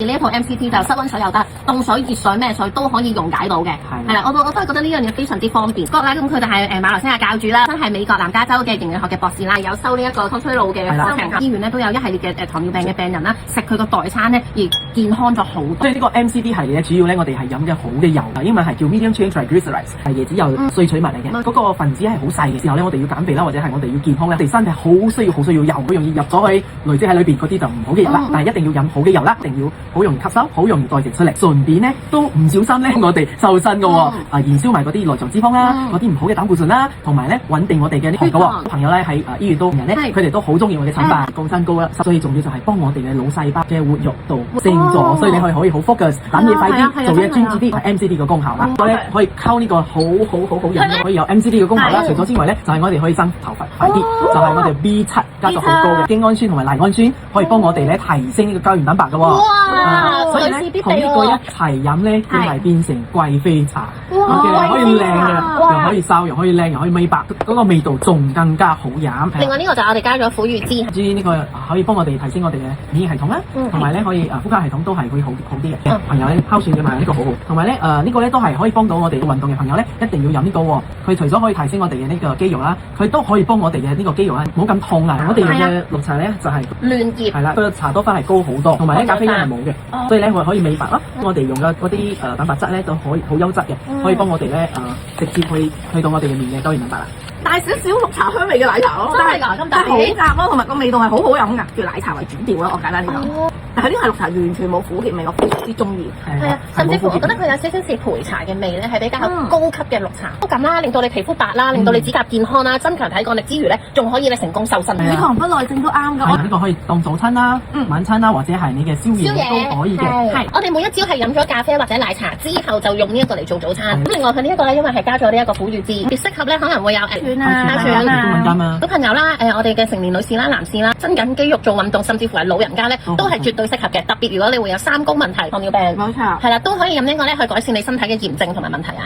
呢一套 MCT 就室溫水又得，凍水、熱水咩水都可以溶解到嘅。係啦，我都係覺得呢樣嘢非常之方便。咁咧，咁佢就係馬來西亞教主啦，真係美國南加州嘅營養學嘅博士啦，有收呢一個康崔魯嘅課程。醫院咧都有一系列嘅糖尿病嘅病人啦，食佢個代餐咧而健康咗好多。所以呢個 MCT 系列咧，主要咧我哋係飲嘅好嘅油，英文係叫 medium chain triglycerides， 係椰子油萃取物嚟嘅。嗰個分子係好細嘅時候咧，我哋要減肥啦，或者係我哋要健康咧，我哋身體好需要油，好容易入咗去累積喺裏邊嗰啲就唔好嘅油啦。但係一定要飲好嘅油啦，一定要好容易吸收，好容易代謝出嚟。順便咧都唔小心咧，我哋瘦身嘅喎，燃燒埋嗰啲內臟脂肪啦，嗰啲唔好嘅膽固醇啦，同埋咧穩定我哋嘅呢個朋友咧喺醫院都人咧，佢哋都好中意我嘅產品，降身高啦。最重要就係幫我哋嘅腦細胞嘅活躍度升咗，所以你可以好 focus， 諗嘢快啲，做嘢專注啲，係 MCT 嘅功效啦。我咧可以溝呢個好飲，可以有 MCT 嘅功效啦。除咗之外咧，就係我哋可以生頭髮快啲，就係我哋 B7加咗好高嘅經氨酸同埋賴氨酸，可以幫我哋咧提升呢個膠原蛋白嘅喎。所以咧同呢個一齊飲咧，佢係變成貴妃茶，可以靚嘅，又可以瘦，又可以靚，又可以美白，嗰個味道仲更加好飲。另外呢個就係我哋加咗苦魚脂，至於呢個可以幫我哋提升我哋嘅免疫系統啦，同埋咧可以呼吸系統都係會好啲嘅。朋友咧哮喘嘅嘛，呢個好好。同埋咧呢個咧都係可以幫到我哋運動嘅朋友咧，一定要飲呢個喎。佢除咗可以提升我哋嘅呢個肌肉啦，佢都可以幫我哋嘅呢個肌肉咧冇咁痛啊。我哋用嘅綠茶咧就係嫩葉，係啦，佢茶多酚係高好多，同埋咧咖啡因係冇嘅，所以咧我可以美白啦。我哋用嘅嗰啲蛋白質咧都可以好優質嘅，可以幫我哋咧直接去到我哋嘅面嘅膠原蛋白啦。帶少少綠茶香味嘅奶茶咯，真係㗎，咁但係好夾咯，同埋個味道係好好飲㗎，叫奶茶為主調咯，我簡單啲講。但係呢個係綠茶，完全冇苦澀味，我非常之中意。係啊，甚至乎我覺得佢有少少似焙茶嘅味咧，係比較高級嘅綠茶，口感啦，令到你皮膚白啦，令到你指甲健康啦，增強體幹力之餘咧，仲可以咧成功瘦身。乳糖不耐症都啱㗎。呢個可以當早餐啦、晚餐啦，或者係你嘅宵夜都可以嘅。係，我哋每一朝係飲咗咖啡或者奶茶之後，就用呢一個嚟做早餐。咁另外佢呢一個咧，因為係加咗呢一個苦魚脂，亦適合咧可能會有哮喘小朋友啦，我哋嘅成年女士啦、男士啦，增緊肌肉做運動，甚至乎係老人家咧，都係絕對適合嘅。特別如果你會有三高問題、糖尿病，冇錯，係啦，都可以飲呢個咧去改善你身體嘅炎症同埋問題啊。